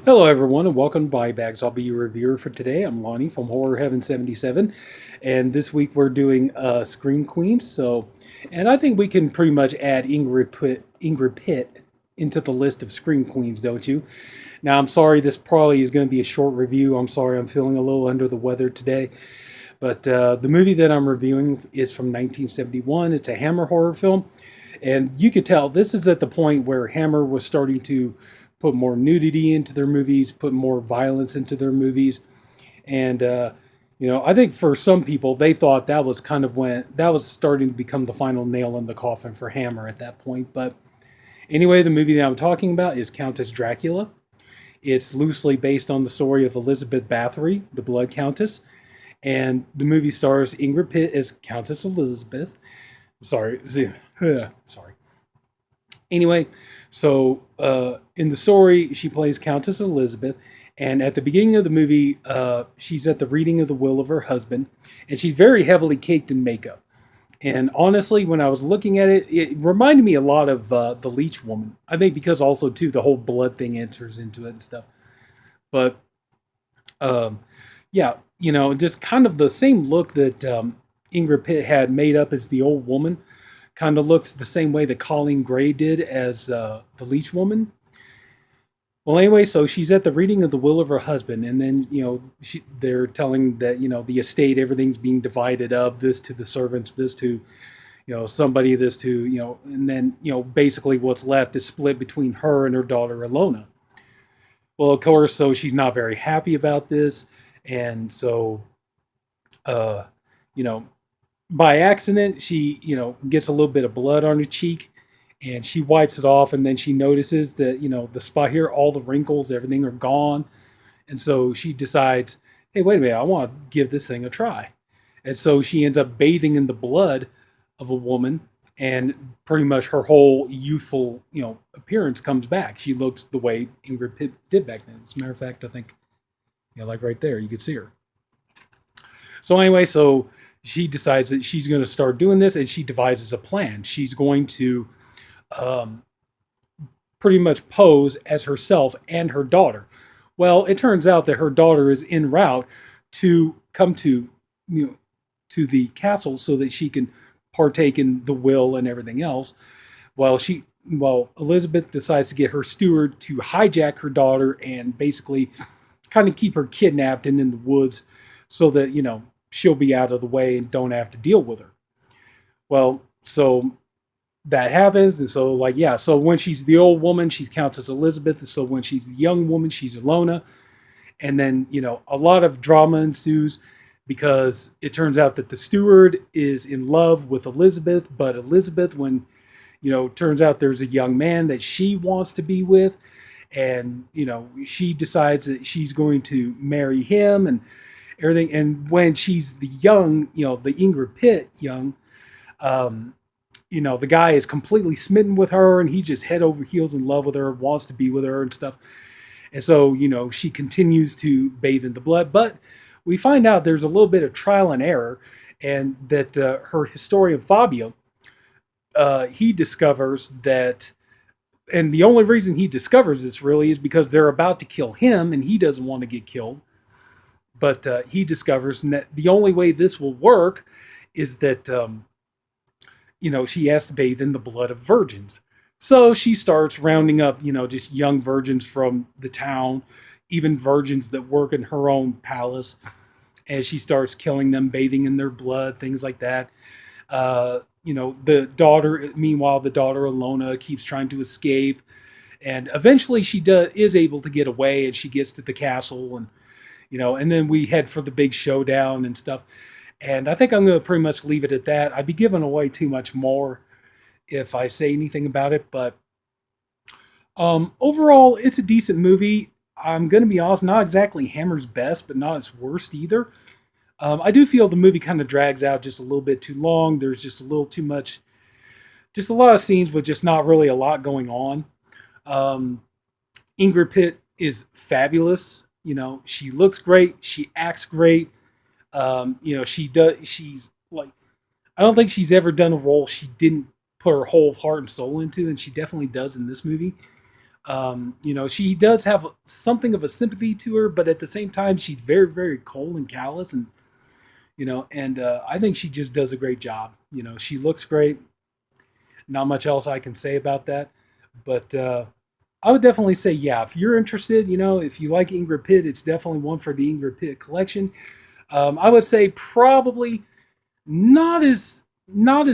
Hello, everyone, and welcome to Buy Bags. I'll be your reviewer for today. I'm Lonnie from Horror Heaven77, and this week we're doing Scream Queens. And I think we can pretty much add Ingrid Pitt into the list of Scream Queens, don't you? Now, I'm sorry, this probably is going to be a short review. I'm sorry, I'm feeling a little under the weather today. But the movie that I'm reviewing is from 1971. It's a Hammer horror film. And you could tell this is at the point where Hammer was starting to put more nudity into their movies, put more violence into their movies. And, I think for some people, they thought that was kind of when that was starting to become the final nail in the coffin for Hammer at that point. But anyway, the movie that I'm talking about is Countess Dracula. It's loosely based on the story of Elizabeth Bathory, the Blood Countess, and the movie stars Ingrid Pitt as Countess Elizabeth. Sorry, sorry. Anyway, in the story, she plays Countess Elizabeth, and at the beginning of the movie, she's at the reading of the will of her husband, and she's very heavily caked in makeup. And honestly, when I was looking at it, it reminded me a lot of the Leech Woman. I think because also too the whole blood thing enters into it and stuff. But um, yeah, just kind of the same look that Ingrid Pitt had made up as the old woman. Kind of looks the same way that Colleen Gray did as the Leech Woman. Well, anyway, so she's at the reading of the will of her husband, and then they're telling that the estate, everything's being divided up. This to the servants, this to somebody, this to and then basically what's left is split between her and her daughter Alona. Well, of course, so she's not very happy about this, and so uh, you know, by accident, she gets a little bit of blood on her cheek, and she wipes it off, and then she notices that the spot here, all the wrinkles, everything are gone, and so she decides, hey, wait a minute, I want to give this thing a try, and so she ends up bathing in the blood of a woman, and pretty much her whole youthful appearance comes back. She looks the way Ingrid Pitt did back then. As a matter of fact, I think like right there, you could see her. So anyway, so she decides that she's going to start doing this, and she devises a plan. She's going to um, pretty much pose as herself and her daughter. Well, it turns out that her daughter is en route to come to to the castle so that she can partake in the will and everything else. Well, Elizabeth decides to get her steward to hijack her daughter and basically kind of keep her kidnapped and in the woods so that she'll be out of the way and don't have to deal with her. Well, so that happens, and so so when she's the old woman, she counts as Elizabeth, and so when she's the young woman, she's Alona, and then a lot of drama ensues because it turns out that the steward is in love with Elizabeth, but Elizabeth, when turns out there's a young man that she wants to be with, and she decides that she's going to marry him and everything. And when she's the young, the Ingrid Pitt young, um, the guy is completely smitten with her, and he just head over heels in love with her, wants to be with her and stuff. And so she continues to bathe in the blood, but we find out there's a little bit of trial and error, and that her historian Fabio, he discovers that, and the only reason he discovers this really is because they're about to kill him, and he doesn't want to get killed. But he discovers that the only way this will work is that, she has to bathe in the blood of virgins. So she starts rounding up, just young virgins from the town, even virgins that work in her own palace. And she starts killing them, bathing in their blood, things like that. The daughter, meanwhile, the daughter Alona keeps trying to escape. And eventually is able to get away, and she gets to the castle, and then we head for the big showdown and stuff. And I think I'm going to pretty much leave it at that. I'd be giving away too much more if I say anything about it, but overall, it's a decent movie. I'm going to be honest, not exactly Hammer's best, but not its worst either. I do feel the movie kind of drags out just a little bit too long. There's just a little too much, just a lot of scenes with just not really a lot going on. Um, Ingrid Pitt is fabulous. She looks great. She acts great. She's like, I don't think she's ever done a role she didn't put her whole heart and soul into, and she definitely does in this movie. She does have something of a sympathy to her, but at the same time, she's very, very cold and callous, and I think she just does a great job. She looks great. Not much else I can say about that, but I would definitely say, yeah, if you're interested, if you like Ingrid Pitt, it's definitely one for the Ingrid Pitt collection. I would say probably not as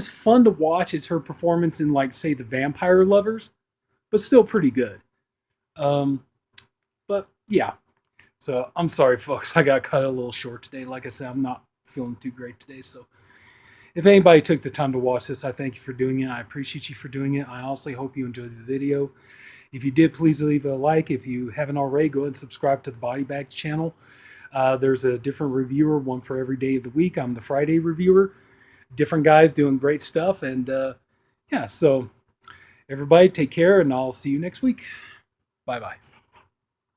fun to watch as her performance in, like, say, The Vampire Lovers, but still pretty good. Um, but yeah, so I'm sorry, folks. I got cut a little short today. Like I said, I'm not feeling too great today. So if anybody took the time to watch this, I thank you for doing it. I appreciate you for doing it. I honestly hope you enjoyed the video. If you did, please leave a like. If you haven't already, go ahead and subscribe to the Body Bags channel. There's a different reviewer, one for every day of the week. I'm the Friday reviewer. Different guys doing great stuff. And yeah, so everybody take care, and I'll see you next week. Bye-bye.